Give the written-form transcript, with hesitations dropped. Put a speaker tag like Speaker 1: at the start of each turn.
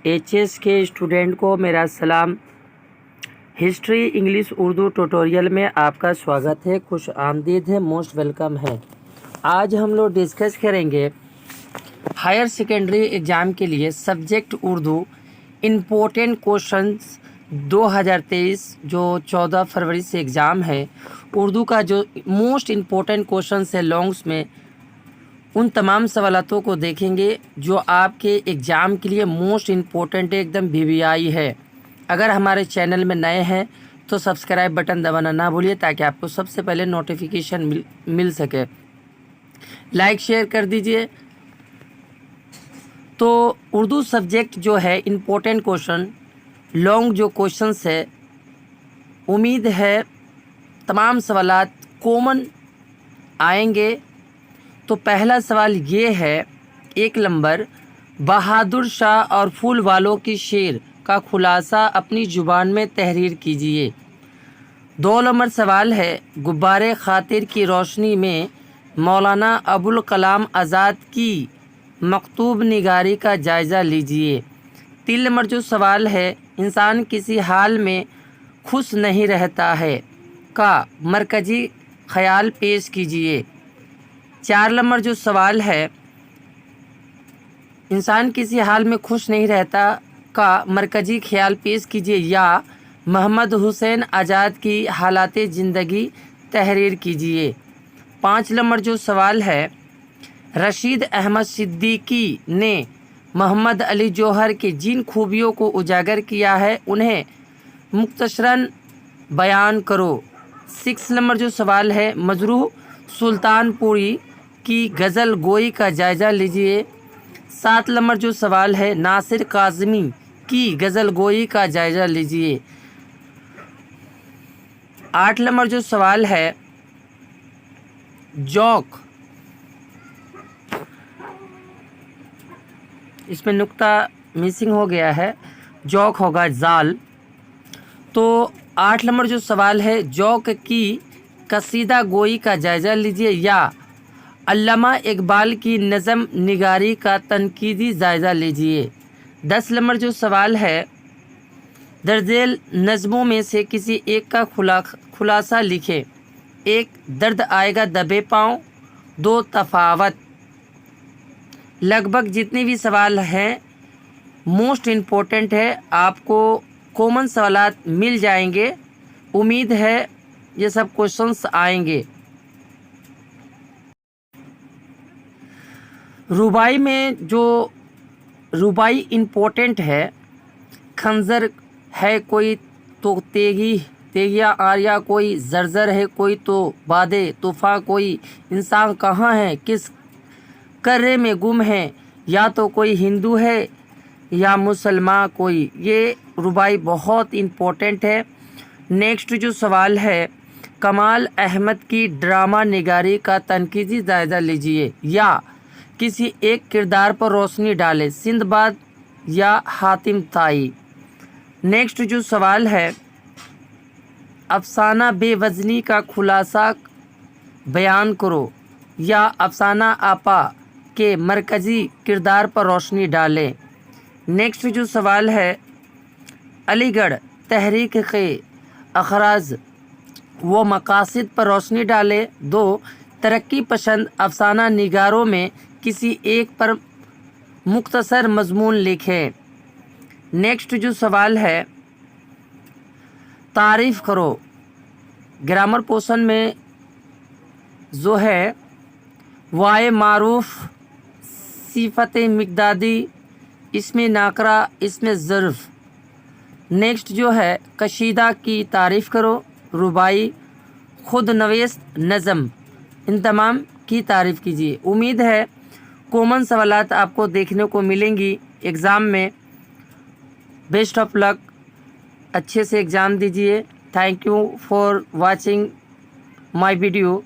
Speaker 1: HS के student को मेरा सलाम। हिस्ट्री इंग्लिश उर्दू ट्यूटोरियल में आपका स्वागत है, खुश आमदीद है, मोस्ट वेलकम है। आज हम लोग डिस्कस करेंगे हायर सेकेंडरी एग्ज़ाम के लिए सब्जेक्ट उर्दू इम्पोर्टेंट क्वेश्चंस 2023 जो 14 फरवरी से एग्ज़ाम है। उर्दू का जो मोस्ट इम्पोर्टेंट क्वेश्चंस है लॉन्ग्स में, उन तमाम सवालों को देखेंगे जो आपके एग्ज़ाम के लिए मोस्ट इम्पोर्टेंट एकदम वीवीआई है। अगर हमारे चैनल में नए हैं तो सब्सक्राइब बटन दबाना ना भूलिए ताकि आपको सबसे पहले नोटिफिकेशन मिल सके। लाइक शेयर कर दीजिए। तो उर्दू सब्जेक्ट जो है इम्पोर्टेंट क्वेश्चन लॉन्ग जो क्वेश्चंस है, उम्मीद है तमाम सवालात कॉमन आएंगे। तो पहला सवाल ये है, 1 नंबर, बहादुर शाह और फूल वालों की शेर का खुलासा अपनी ज़ुबान में तहरीर कीजिए। 2 नंबर सवाल है, गुब्बारे खातिर की रोशनी में मौलाना अबुल कलाम आज़ाद की मकतूब निगारी का जायज़ा लीजिए। 3 नंबर जो सवाल है, इंसान किसी हाल में खुश नहीं रहता है का मरकज़ी ख़याल पेश कीजिए। 4 नंबर जो सवाल है, इंसान किसी हाल में खुश नहीं रहता का मरकज़ी ख्याल पेश कीजिए या मोहम्मद हुसैन आज़ाद की हालात ज़िंदगी तहरीर कीजिए। 5 नंबर जो सवाल है, रशीद अहमद सिद्दीकी ने मोहम्मद अली जौहर के जिन खूबियों को उजागर किया है उन्हें मुख्तसरन बयान करो। 6 नंबर जो सवाल है, मजरूह सुल्तानपुरी की गज़ल गोई का जायज़ा लीजिए। 7 नंबर जो सवाल है, नासिर काज़मी की गज़ल गोई का जायज़ा लीजिए। 8 नंबर जो सवाल है, जौक, इसमें नुक्ता मिसिंग हो गया है, जौक होगा जाल। तो 8 नंबर जो सवाल है, जौक की कसीदा गोई का जायज़ा लीजिए या अल्लामा इकबाल की नज़म निगारी का तनकीदी जायज़ा लीजिए। 10 नंबर जो सवाल है, दर्जेल नज़मों में से किसी एक का खुलासा लिखें। 1 दर्द आएगा दबे पाँव, 2 तफावत। लगभग जितने भी सवाल हैं मोस्ट इम्पोर्टेंट है, आपको कॉमन सवालात मिल जाएंगे। उम्मीद है ये सब क्वेश्चंस आएंगे। रुबाई में जो रुबाई इम्पोर्टेंट है, खंजर है कोई तो तेगिया आर्या, कोई जर्जर है कोई तो बादे तूफ़ा, कोई इंसान कहाँ है किस कर्रे में गुम है, या तो कोई हिंदू है या मुसलमान कोई। ये रुबाई बहुत इम्पोर्टेंट है। नेक्स्ट जो सवाल है, कमाल अहमद की ड्रामा निगारी का तनकीदी जायज़ा लीजिए या किसी एक किरदार पर रोशनी डालें, सिंदबाद या हातिम ताई। नेक्स्ट जो सवाल है, अफसाना बेवज़नी का खुलासा बयान करो या अफसाना आपा के मरकज़ी किरदार पर रोशनी डालें। नेक्स्ट जो सवाल है, अलीगढ़ तहरीक के अखराज व मकासद पर रोशनी डालें। 2 तरक्की पसंद अफसाना निगारों में किसी एक पर मुख्तसर मज़मून लिखें। नेक्स्ट जो सवाल है, तारीफ़ करो। ग्रामर पोर्शन में जो है, वाय मारूफ, सिफत मिक़दादी, इसमें नाकरा, इसमें ज़र्फ़। नेक्स्ट जो है, कशीदा की तारीफ़ करो, रुबाई, खुद नवेश नज़म, इन तमाम की तारीफ़ कीजिए। उम्मीद है कॉमन सवालात आपको देखने को मिलेंगी एग्ज़ाम में। बेस्ट ऑफ लक, अच्छे से एग्ज़ाम दीजिए। Thank you for watching my video.